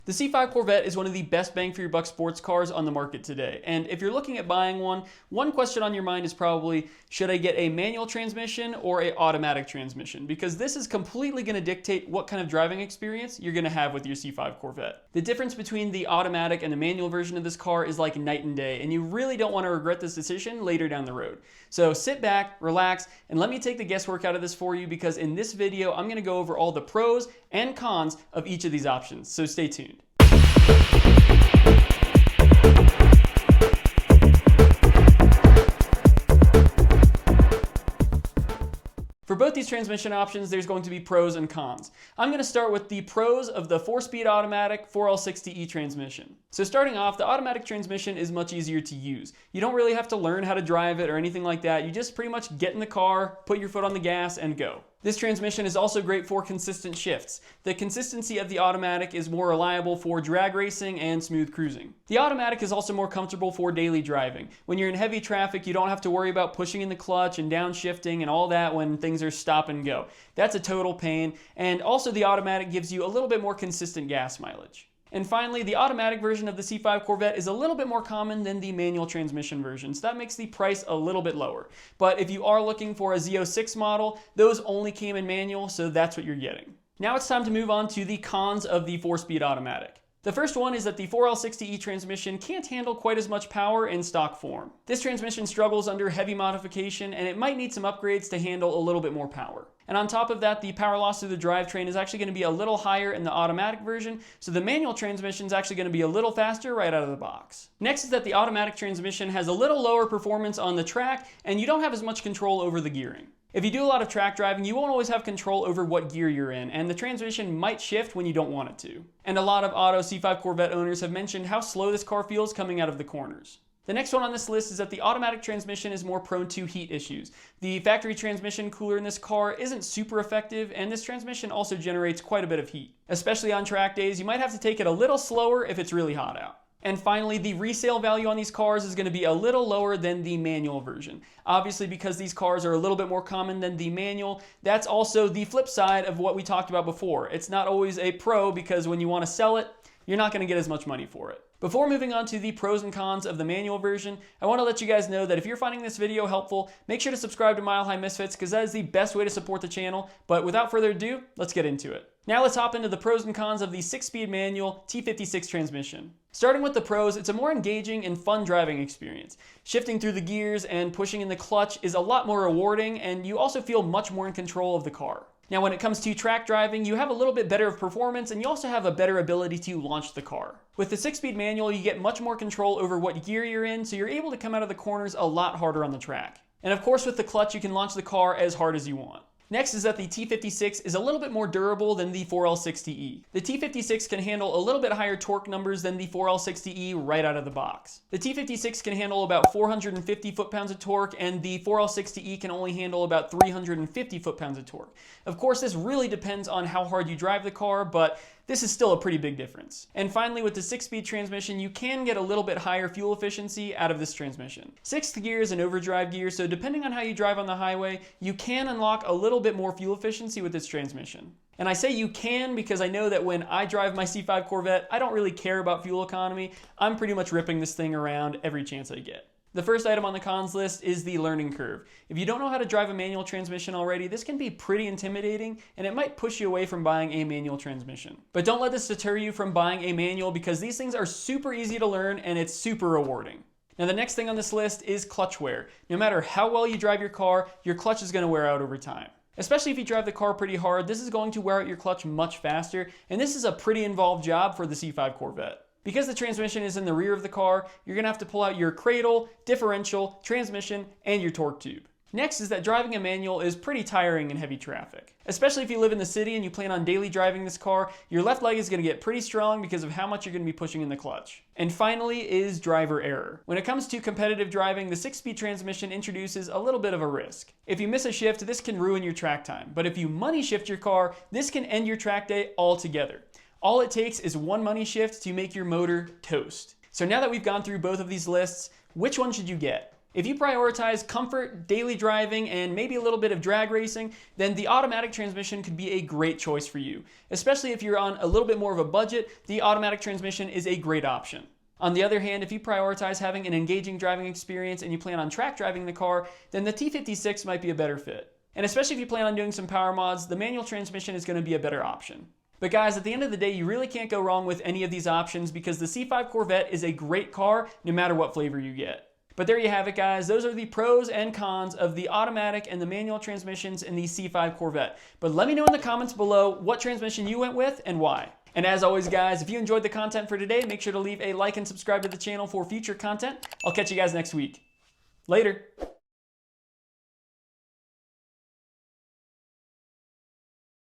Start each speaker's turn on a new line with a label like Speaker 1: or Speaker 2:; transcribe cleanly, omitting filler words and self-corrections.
Speaker 1: The C5 Corvette is one of the best bang for your buck sports cars on the market today. And if you're looking at buying one question on your mind is probably, should I get a manual transmission or an automatic transmission? Because this is completely going to dictate what kind of driving experience you're going to have with your C5 Corvette. The difference between the automatic and the manual version of this car is like night and day, and you really don't want to regret this decision later down the road. So sit back, relax, and let me take the guesswork out of this for you, because in this video, I'm going to go over all the pros and cons of each of these options. So stay tuned. For both these transmission options, there's going to be pros and cons. I'm going to start with the pros of the 4-speed automatic 4L60E transmission. So starting off, the automatic transmission is much easier to use. You don't really have to learn how to drive it or anything like that. You just pretty much get in the car, put your foot on the gas, and go. This transmission is also great for consistent shifts. The consistency of the automatic is more reliable for drag racing and smooth cruising. The automatic is also more comfortable for daily driving. When you're in heavy traffic, you don't have to worry about pushing in the clutch and downshifting and all that when things are stop and go. That's a total pain, and also the automatic gives you a little bit more consistent gas mileage. And finally, the automatic version of the C5 Corvette is a little bit more common than the manual transmission version, so that makes the price a little bit lower. But if you are looking for a Z06 model, those only came in manual, so that's what you're getting. Now it's time to move on to the cons of the 4-speed automatic. The first one is that the 4L60E transmission can't handle quite as much power in stock form. This transmission struggles under heavy modification, and it might need some upgrades to handle a little bit more power. And on top of that, the power loss through the drivetrain is actually going to be a little higher in the automatic version, so the manual transmission is actually going to be a little faster right out of the box. Next is that the automatic transmission has a little lower performance on the track, and you don't have as much control over the gearing. If you do a lot of track driving, you won't always have control over what gear you're in, and the transmission might shift when you don't want it to. And a lot of auto C5 Corvette owners have mentioned how slow this car feels coming out of the corners. The next one on this list is that the automatic transmission is more prone to heat issues. The factory transmission cooler in this car isn't super effective, and this transmission also generates quite a bit of heat. Especially on track days, you might have to take it a little slower if it's really hot out. And finally, the resale value on these cars is going to be a little lower than the manual version. Obviously, because these cars are a little bit more common than the manual, that's also the flip side of what we talked about before. It's not always a pro, because when you want to sell it, you're not going to get as much money for it. Before moving on to the pros and cons of the manual version, I want to let you guys know that if you're finding this video helpful, make sure to subscribe to Mile High Misfits, because that is the best way to support the channel. But without further ado, let's get into it. Now let's hop into the pros and cons of the 6-speed manual T56 transmission. Starting with the pros, it's a more engaging and fun driving experience. Shifting through the gears and pushing in the clutch is a lot more rewarding, and you also feel much more in control of the car. Now when it comes to track driving, you have a little bit better of performance, and you also have a better ability to launch the car. With the 6-speed manual, you get much more control over what gear you're in, so you're able to come out of the corners a lot harder on the track. And of course, with the clutch, you can launch the car as hard as you want. Next is that the T56 is a little bit more durable than the 4L60E. The T56 can handle a little bit higher torque numbers than the 4L60E right out of the box. The T56 can handle about 450 foot-pounds of torque, and the 4L60E can only handle about 350 foot-pounds of torque. Of course, this really depends on how hard you drive the car, but this is still a pretty big difference. And finally, with the 6-speed transmission, you can get a little bit higher fuel efficiency out of this transmission. 6th gear is an overdrive gear, so depending on how you drive on the highway, you can unlock a little bit more fuel efficiency with this transmission. And I say you can because I know that when I drive my C5 Corvette, I don't really care about fuel economy. I'm pretty much ripping this thing around every chance I get. The first item on the cons list is the learning curve. If you don't know how to drive a manual transmission already, this can be pretty intimidating, and it might push you away from buying a manual transmission. But don't let this deter you from buying a manual, because these things are super easy to learn and it's super rewarding. Now the next thing on this list is clutch wear. No matter how well you drive your car, your clutch is going to wear out over time. Especially if you drive the car pretty hard, this is going to wear out your clutch much faster, and this is a pretty involved job for the C5 Corvette. Because the transmission is in the rear of the car, you're going to have to pull out your cradle, differential, transmission, and your torque tube. Next is that driving a manual is pretty tiring in heavy traffic. Especially if you live in the city and you plan on daily driving this car, your left leg is going to get pretty strong because of how much you're going to be pushing in the clutch. And finally is driver error. When it comes to competitive driving, the 6-speed transmission introduces a little bit of a risk. If you miss a shift, this can ruin your track time. But if you money shift your car, this can end your track day altogether. All it takes is one money shift to make your motor toast. So now that we've gone through both of these lists, which one should you get? If you prioritize comfort, daily driving, and maybe a little bit of drag racing, then the automatic transmission could be a great choice for you. Especially if you're on a little bit more of a budget, the automatic transmission is a great option. On the other hand, if you prioritize having an engaging driving experience and you plan on track driving the car, then the T56 might be a better fit. And especially if you plan on doing some power mods, the manual transmission is going to be a better option. But guys, at the end of the day, you really can't go wrong with any of these options because the C5 Corvette is a great car no matter what flavor you get. But there you have it, guys. Those are the pros and cons of the automatic and the manual transmissions in the C5 Corvette. But let me know in the comments below what transmission you went with and why. And as always, guys, if you enjoyed the content for today, make sure to leave a like and subscribe to the channel for future content. I'll catch you guys next week. Later.